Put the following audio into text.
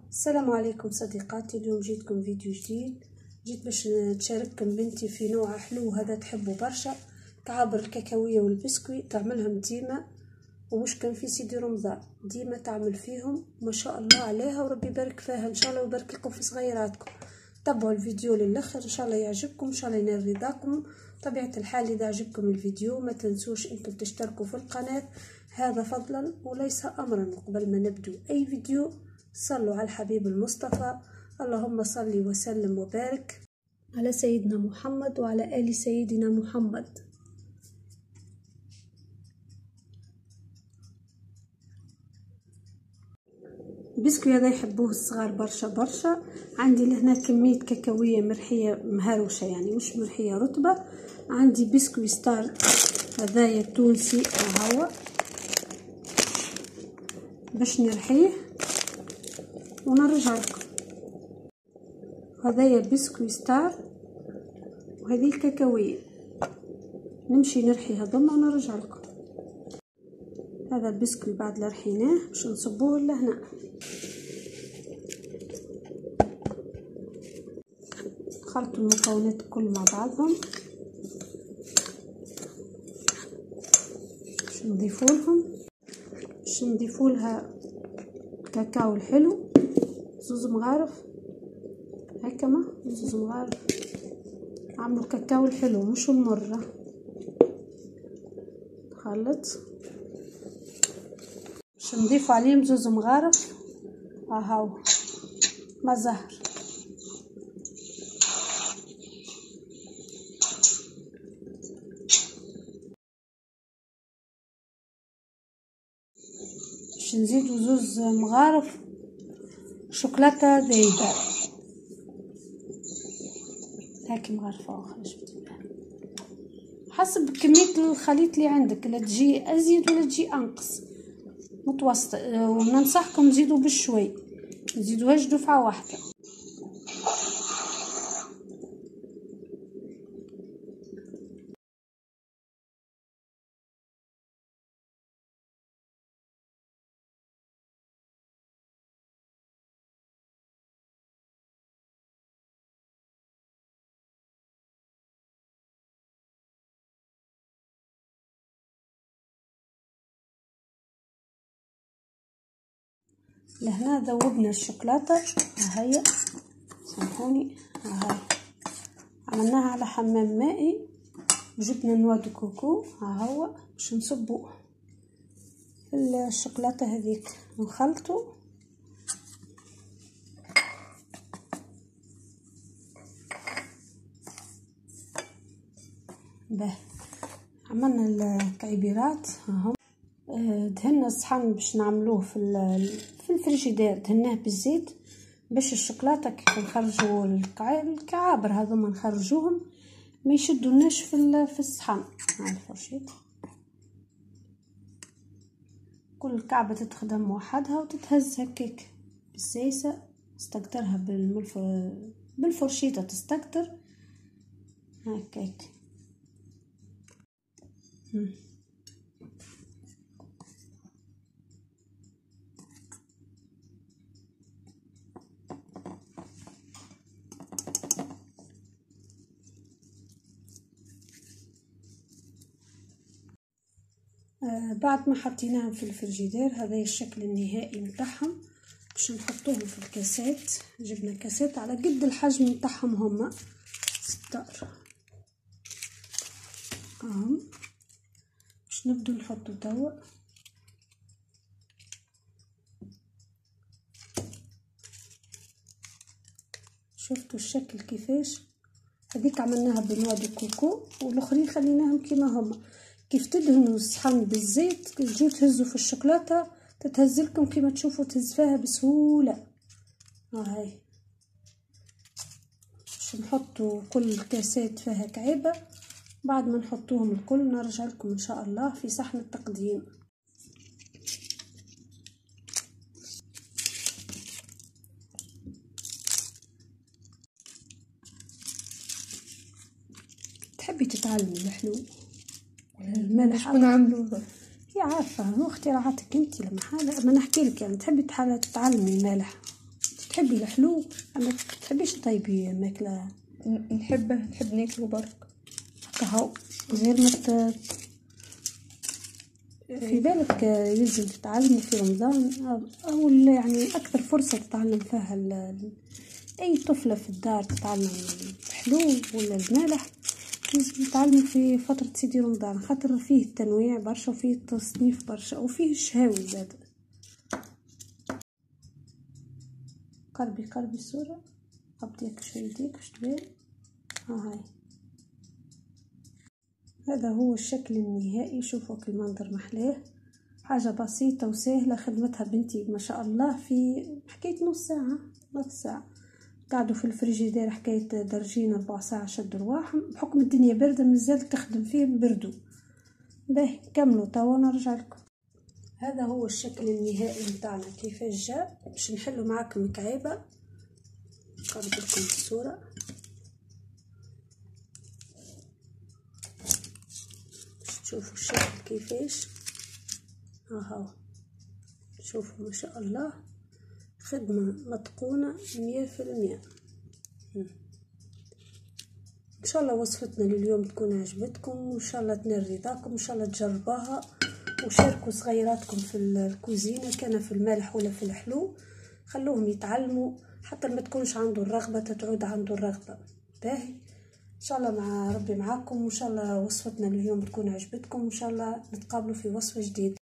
السلام عليكم صديقاتي. اليوم جيتكم فيديو جديد. جيت باش نشارككم بنتي في نوع حلو هذا تحبوا برشا، كعابر الكاكاوية والبسكوي. تعملهم ديما ومش كان في سيدي رمضان ديما تعمل فيهم، ما شاء الله عليها وربي يبارك فيها ان شاء الله ويبارك لكم في صغيراتكم. تابعوا الفيديو للاخر ان شاء الله يعجبكم، ان شاء الله ينال رضاكم. طبيعة الحال اذا عجبكم الفيديو ما تنسوش انكم تشتركوا في القناة، هذا فضلا وليس امرا. قبل ما نبدو اي فيديو صلوا على الحبيب المصطفى، اللهم صل وسلم وبارك على سيدنا محمد وعلى آل سيدنا محمد. البسكوي هذا يحبوه الصغار برشا برشا. عندي لهنا كمية كاكاوية مرحية مهروشة، يعني مش مرحية رطبة. عندي بسكوي ستار هذايا التونسي هو باش نرحيه ونرجع لكم. هذايا بسكوي ستار وهذه الكاكاوية، نمشي نرحي هذوما ونرجع لكم. هذا البسكوي بعد لا رحيناه باش نصبوه لهنا. خلطوا المكونات الكل مع بعضهم باش نضيفوا لها كاكاو الحلو، زوز مغارف هكا، ما زوز مغارف. عملوا الكاكاو الحلو مش المرة. خلط باش نضيف عليهم زوز مغارف هاو مع زهر. باش نزيدو زوز مغارف شوكولاتة ذايبة هاكي مغرفة وخرج حسب كمية الخليط اللي عندك، لا تجي ازيد ولا تجي انقص، متوسط. وننصحكم تزيدوا بالشوي، تزيدوهاش دفعة واحدة. لهنا ذوبنا الشوكولاتة هاهي، سامحوني، هاهي عملناها على حمام مائي وجبنا نواه دو كوكو هاهو باش نصبو الشوكولاتة هذيك ونخلطو. به عملنا الكعيبيرات هاهم. دهنا الصحن باش نعملوه في الفريجيدير، دهناه بالزيت باش الشوكولاته كيف نخرجوا الكعابر هذوما نخرجوهم ما يشدوناش في الصحن. هاي الفرشيط كل كعبه تتخدم وحدها وتتهز هكاك بالسيسه. استقطرها بالفرشيطه تستقطر هكاك. بعد ما حطيناهم في الفريجيدير هذا الشكل النهائي متاعهم. باش نحطوهم في الكاسات. جبنا كاسات على قد الحجم متاعهم هما 16 اهم. باش نبدو نحطو توا. شفتوا الشكل كيفاش؟ هذيك عملناها بنوا دو كوكو والاخرين خليناهم كيما هما. كيف تدهنوا الصحن بالزيت تجيو تهزوا في الشوكولاته تتهزلكم كيما تشوفوا تهز فيها بسهوله. هاي باش نحطوا كل الكاسات فيها كعيبه. بعد ما نحطوهم الكل نرجع لكم ان شاء الله في صحن التقديم. تحبي تتعلمي الحلو الملح شكون عملوه؟ هي عارفه، هو اختراعاتك انت لما حاله. ما نحكي لك يعني تحبي تتعلمي المالح تحبي الحلو اما تحبيش طيبي ماكله؟ نحب ناكله برك هكا غير ما في بالك يلزم تتعلموا في رمضان او يعني اكثر فرصه تتعلم فيها اي طفله في الدار تتعلم الحلو ولا المالح لازم نتعلم في فترة سيدي رمضان، خاطر فيه التنويع برشا وفيه التصنيف برشا وفيه الشهاوي زاد. قربي الصورة، قبضيك شوي يديك وش تبين. هاي هذا هو الشكل النهائي. شوفوا المنظر محلاه، حاجة بسيطة وسهلة خدمتها بنتي ما شاء الله في حكاية نص ساعة. قعدوا في الفريجيدير حكاية درجين 4 ساعة شدوا رواحهم، بحكم الدنيا باردة مازال تخدم فيه بردو. باهي كملوا توا نرجع لكم. هذا هو الشكل النهائي متاعنا كيفاش جاء. باش نحلو معاكم مكعيبة، نقرب لكم الصورة. باش تشوفوا الشكل كيفاش. هاو شوفوا ما شاء الله خدمة متقونة 100%. ان شاء الله وصفتنا لليوم تكون عجبتكم، وان شاء الله تنال رضاكم، ان شاء الله تجربوها وشاركوا صغيراتكم في الكوزينة، كان في المالح ولا في الحلو، خلوهم يتعلموا حتى ما تكونش عنده الرغبة تتعود عنده الرغبة. باهي ان شاء الله مع ربي معاكم، وان شاء الله وصفتنا لليوم تكون عجبتكم، وان شاء الله نتقابلوا في وصفة جديدة.